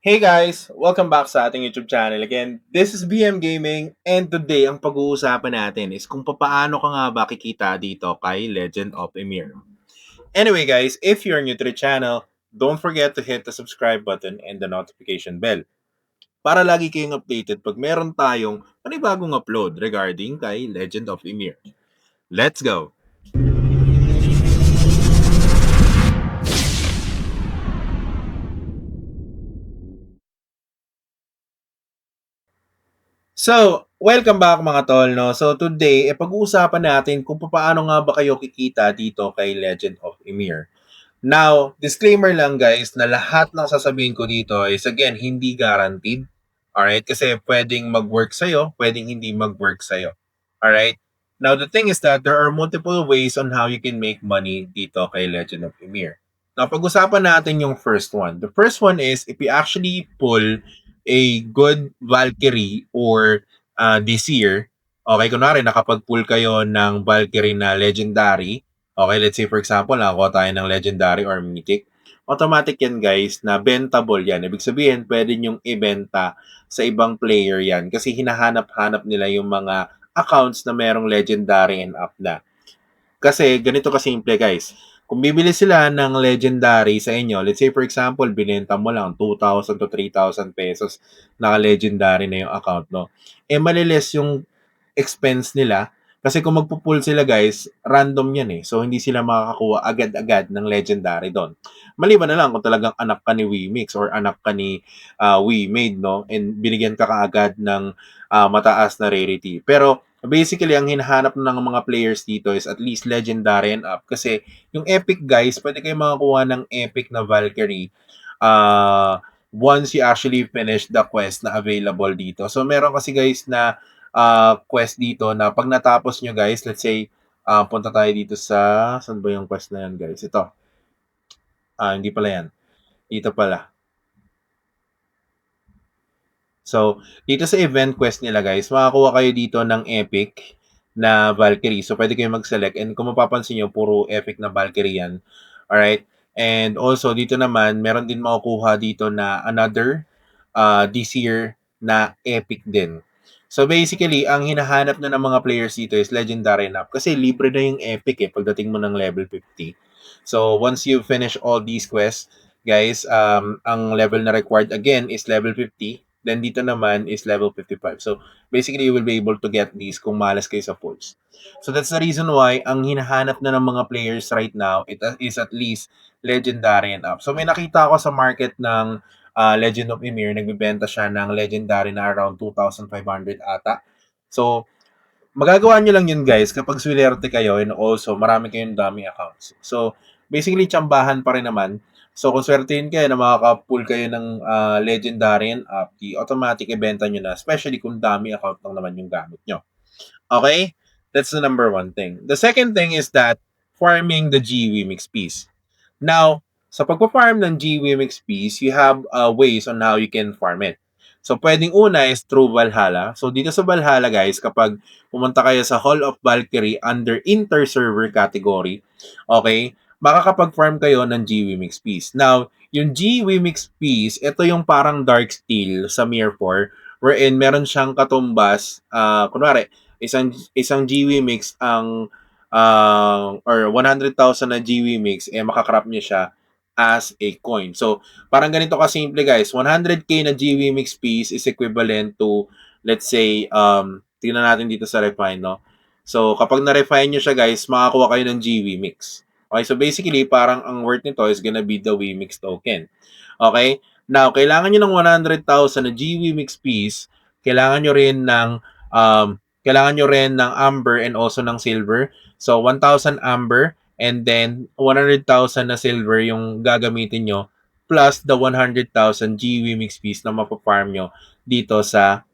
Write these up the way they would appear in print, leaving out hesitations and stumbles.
Hey guys! Welcome back sa ating YouTube channel again. This is BM Gaming and today ang pag-uusapan natin is kung paano ka nga ba kikita dito kay Legend of Emir. Anyway guys, if you're new to the channel, don't forget to hit the subscribe button and the notification bell para lagi kayong updated pag meron tayong panibagong upload regarding kay Legend of Emir. Let's go! So, welcome back mga tol, no? So, today, pag-uusapan natin kung paano nga ba kayo kikita dito kay Legend of Emir. Now, disclaimer lang guys, na lahat ng sasabihin ko dito is again, hindi guaranteed. Alright? Kasi pwedeng mag-work sa'yo, pwedeng hindi mag-work sa'yo. Alright? Now, the thing is that there are multiple ways on how you can make money dito kay Legend of Emir. Now, pag-usapan natin yung first one. The first one is if you actually pull a good Valkyrie or this year, okay, kunwari nakapag-pull kayo ng Valkyrie na legendary, okay, let's say for example, nakakuha tayo ng legendary or mythic, automatic yan guys na bentable yan. Ibig sabihin, pwede nyong ibenta sa ibang player yan kasi hinahanap-hanap nila yung mga accounts na merong legendary and up na. Kasi ganito kasimple guys. Kung bibili sila ng legendary sa inyo, let's say for example, binenta mo lang 2,000 to 3,000 pesos, naka-legendary na yung account, no? Eh, maliles yung expense nila kasi kung magpo-pull sila guys, random yan eh. So, hindi sila makakakuha agad-agad ng legendary doon. Maliban na lang kung talagang anak ka ni Wimix or anak ka ni Wimade, no? And binigyan ka kaagad ng mataas na rarity. Pero, basically, ang hinahanap ng mga players dito is at least legendary and up. Kasi, yung epic guys, pwede kayo makakuha ng epic na Valkyrie once you actually finish the quest na available dito. So, meron kasi guys na quest dito na pag natapos nyo guys, let's say, punta tayo dito sa, saan ba yung quest na yan guys? Ito. Hindi pala yan. Dito pala. So, dito sa event quest nila guys, makakuha kayo dito ng epic na Valkyrie. So, pwede kayo mag-select. And kung mapapansin nyo, puro epic na Valkyrie yan. Alright? And also, dito naman, meron din makukuha dito na another this year na epic din. So, basically, ang hinahanap na ng mga players dito is legendary enough. Kasi libre na yung epic pagdating mo ng level 50. So, once you finish all these quests, guys, ang level na required again is level 50. Then dito naman is level 55. So, basically, you will be able to get these kung malas kayo sa pulls. So, that's the reason why ang hinahanap na ng mga players right now it is at least legendary and up. So, may nakita ako sa market ng Legend of Emir. Nagbibenta siya ng legendary na around 2,500 ata. So, magagawa nyo lang yun guys kapag swilerte kayo and also marami kayong dami accounts. So, basically, tsambahan pa rin naman. So, kung swertein kayo na makaka-pull kayo ng legendary and up, di automatic ibenta nyo na, especially kung dami account lang naman yung gamit nyo. Okay? That's the number one thing. The second thing is that farming the GW mix piece. Now, sa pagpa-farm ng GW mix piece, you have ways on how you can farm it. So, pwedeng una is through Valhalla. So, dito sa Valhalla, guys, kapag pumunta kayo sa Hall of Valkyrie under inter-server category, okay, makakapag-farm kayo ng GW Mix Piece. Now, yung GW Mix Piece, ito yung parang Dark Steel sa Mir 4, wherein meron siyang katumbas, kunwari, isang GW Mix ang or 100,000 na GW Mix, makakrap niya siya as a coin. So, parang ganito kasimple guys, 100k na GW Mix piece is equivalent to, let's say, tingnan natin dito sa refine, no? So, kapag na-refine nyo siya guys, makakuha kayo ng GW Mix. Okay, so basically, parang ang worth nito is gonna be the WMix token. Okay? Now, kailangan nyo ng 100,000 na GW Mix piece, kailangan nyo rin ng amber and also ng silver. So, 1,000 amber and then 100,000 na silver yung gagamitin nyo plus the 100,000 GW mix piece na mapafarm nyo dito sa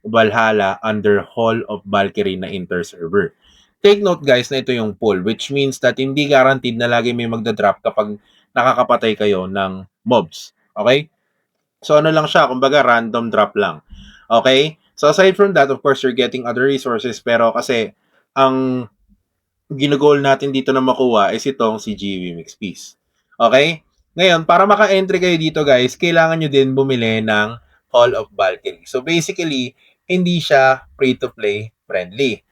Valhalla under Hall of Valkyrie na inter-server. Take note guys na ito yung pool which means that hindi guaranteed na lagi may magda-drop kapag nakakapatay kayo ng mobs. Okay? So ano lang siya, kumbaga random drop lang. Okay? So aside from that, of course, you're getting other resources pero kasi ang ginagol natin dito na makuha is itong si GW Mix Piece. Okay? Ngayon, para maka-entry kayo dito guys, kailangan nyo din bumili ng Hall of Valkyrie. So basically, hindi siya free-to-play friendly.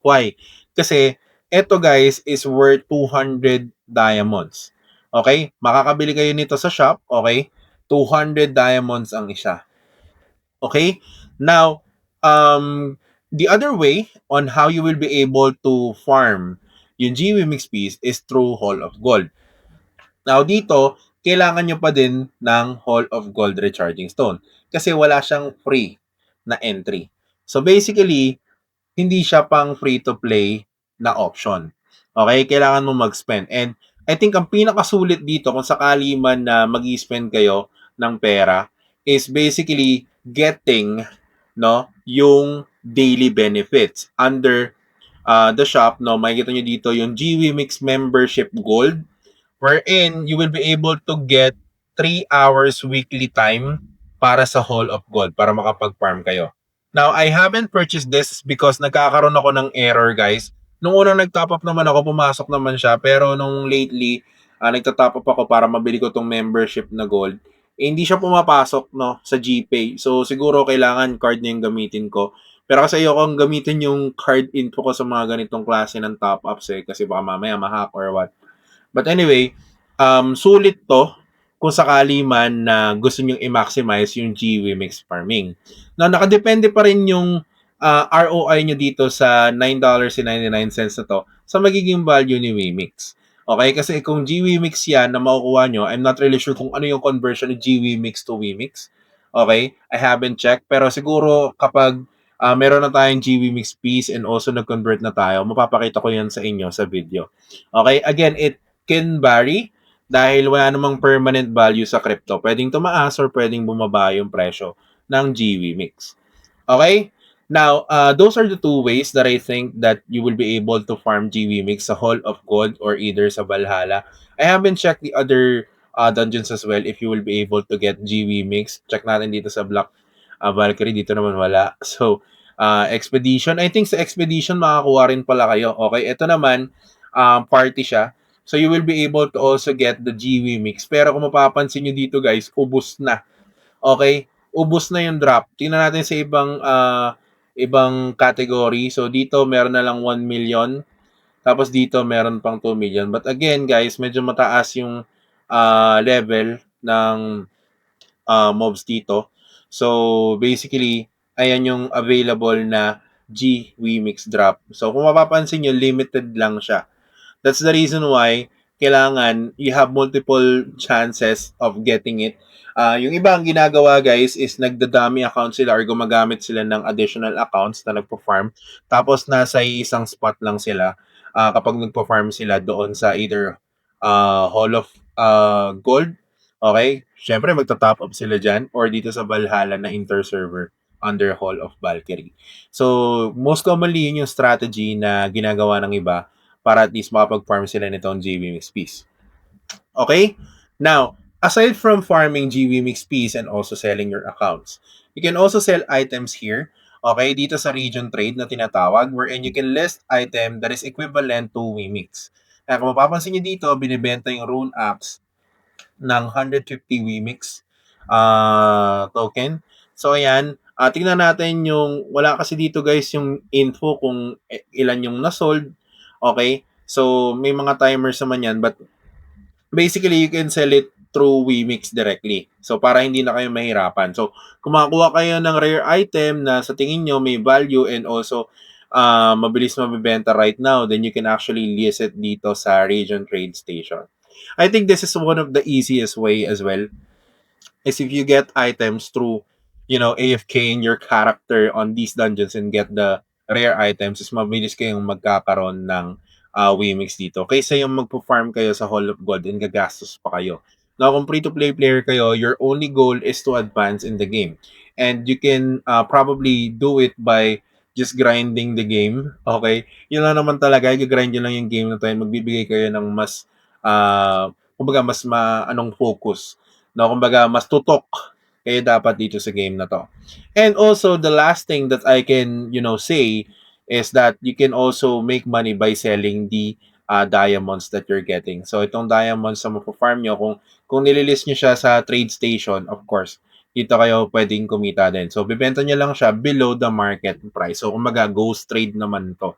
Why? Kasi eto guys is worth 200 diamonds. Okay? Makakabili kayo nito sa shop, okay? 200 diamonds ang isa. Okay? Now, the other way on how you will be able to farm yung GW Mix piece is through Hall of Gold. Now dito, kailangan nyo pa din ng Hall of Gold Recharging Stone kasi wala siyang free na entry. So basically, hindi siya pang free-to-play na option. Okay? Kailangan mo mag-spend. And I think ang pinakasulit dito kung sakali man na mag-spend kayo ng pera is basically getting yung daily benefits under the shop. Makikita nyo dito yung GW Mix Membership Gold wherein you will be able to get 3 hours weekly time para sa Hall of Gold para makapag-farm kayo. Now, I haven't purchased this because nagkakaroon ako ng error, guys. Nung unang nag-top up naman ako, pumasok naman siya. Pero nung lately, nagta-top up ako para mabili ko tong membership na gold. Hindi siya pumapasok sa GPay. So, siguro kailangan card na yung gamitin ko. Pero kasi ayokong gamitin yung card info ko sa mga ganitong klase ng top-ups kasi baka mamaya ma-hack or what. But anyway, sulit to kung sakali man na gusto nyong i-maximize yung GW Mix Farming. Now, nakadepende pa rin yung ROI nyo dito sa $9.99 na to sa magiging value ni Wimix. Okay? Kasi kung GWMix yan na makukuha nyo, I'm not really sure kung ano yung conversion ng GWMix to Wimix. Okay? I haven't checked. Pero siguro kapag meron na tayong GWMix piece and also nag-convert na tayo, mapapakita ko yan sa inyo sa video. Okay? Again, it can vary dahil wala namang permanent value sa crypto. Pwedeng tumaas or pwedeng bumaba yung presyo ng GWMix. Okay? Now, those are the two ways that I think that you will be able to farm GWMix sa Hall of Gold or either sa Valhalla. I haven't checked the other dungeons as well if you will be able to get GWMix. Check natin dito sa Black Valkyrie. Dito naman wala. So, Expedition. I think sa Expedition makakuha rin pala kayo. Okay? Ito naman, party siya. So, you will be able to also get the GWMix. Pero kung mapapansin nyo dito guys, ubus na. Okay? Ubos na yung drop. Tingnan natin sa ibang category. So dito meron na lang 1 million. Tapos dito meron pang 2 million. But again, guys, medyo mataas yung level ng mobs dito. So basically, ayan yung available na G-Wemix drop. So kung mapapansin nyo, limited lang siya. That's the reason why kailangan you have multiple chances of getting it. Yung iba ang ginagawa guys is nagdadami account sila or gumagamit sila ng additional accounts na nagpo-farm. Tapos nasa isang spot lang sila kapag nagpo-farm sila doon sa either Hall of Gold. Okay? Siyempre magta-top up sila dyan or dito sa Valhalla na inter-server under Hall of Valkyrie. So, most commonly yun yung strategy na ginagawa ng iba para at least makapag-farm sila nitong GWMix piece. Okay? Now, aside from farming GWMix piece and also selling your accounts, you can also sell items here. Okay, dito sa region trade na tinatawag wherein you can list item that is equivalent to Wimix. Kaya kung mapapansin nyo dito, binibenta yung Rune Axe ng 150 Wimix token. So, ayan. Tingnan natin yung, wala kasi dito guys yung info kung ilan yung nasold. Okay? So, may mga timers naman yan. But, basically, you can sell it through Wimix directly. So, para hindi na kayo mahirapan. So, kung makakuha kayo ng rare item na sa tingin nyo may value and also mabilis mabibenta right now, then you can actually list it dito sa Region Trade Station. I think this is one of the easiest way as well is if you get items through, AFK in your character on these dungeons and get the rare items, is mabilis kayong magkakaroon ng Wimix dito. Kaysa yung magpo-farm kayo sa Hall of Gold and gagastos pa kayo. Now, kung free-to-play player kayo, your only goal is to advance in the game. And you can probably do it by just grinding the game. Okay? Yun lang naman talaga. I-grind nyo lang yung game na to and magbibigay kayo ng mas kumbaga mas anong focus. No, kumbaga mas tutok kayo dapat dito sa game na to. And also the last thing that I can, say is that you can also make money by selling the diamonds that you're getting. So itong diamonds na mapo-farm nyo, kung nililist nyo siya sa trade station, of course, dito kayo pwedeng kumita din. So bibenta nyo lang siya below the market price. So kumbaga ghost trade naman to.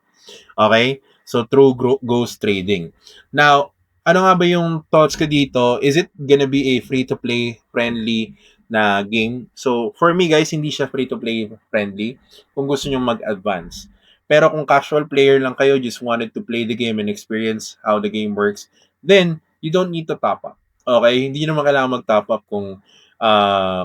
Okay? So, through ghost trading. Now, ano nga ba yung thoughts ko dito? Is it gonna be a free-to-play friendly na game? So, for me guys, hindi siya free-to-play friendly kung gusto nyo mag-advance. Pero kung casual player lang kayo, just wanted to play the game and experience how the game works, then you don't need to top up. Okay? Hindi naman kailangan mag-top up kung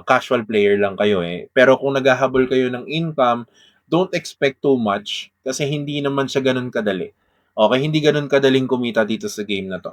casual player lang kayo eh. Pero kung naghahabol kayo ng income, don't expect too much kasi hindi naman siya ganun kadali. Okay, hindi ganun kadaling kumita dito sa game na to.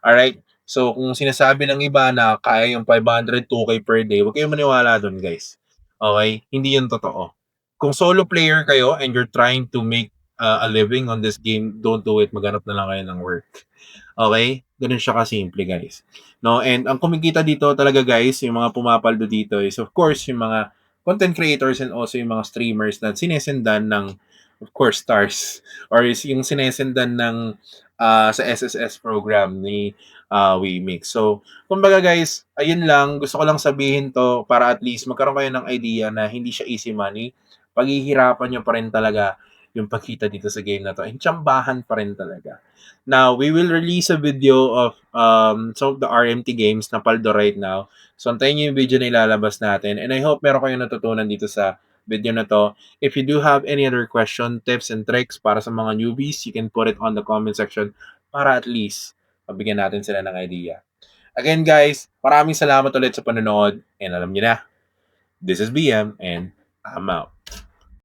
Alright? So, kung sinasabi ng iba na kaya yung 500, 2K per day, huwag kayong maniwala dun, guys. Okay? Hindi yun totoo. Kung solo player kayo and you're trying to make a living on this game, don't do it. Maghanap na lang kayo ng work. Okay? Ganun siya kasimple, guys. No? And ang kumikita dito talaga, guys, yung mga pumapaldo dito is, of course, yung mga content creators and also yung mga streamers na sinesendan ng, of course, stars. Or is yung sinesendan ng sa SSS program ni WeMix. So, kumbaga guys, ayun lang. Gusto ko lang sabihin to para at least magkaroon kayo ng idea na hindi siya easy money. Paghihirapan nyo pa rin talaga yung pagkita dito sa game na to. And tsambahan pa rin talaga. Now, we will release a video of some of the RMT games na paldo right now. So, antayin nyo yung video na ilalabas natin. And I hope meron kayong natutunan dito sa video na to. If you do have any other question, tips, and tricks para sa mga newbies, you can put it on the comment section para at least mabigyan natin sila ng idea. Again, guys, maraming salamat ulit sa panonood. And alam niyo na, this is BM and I'm out.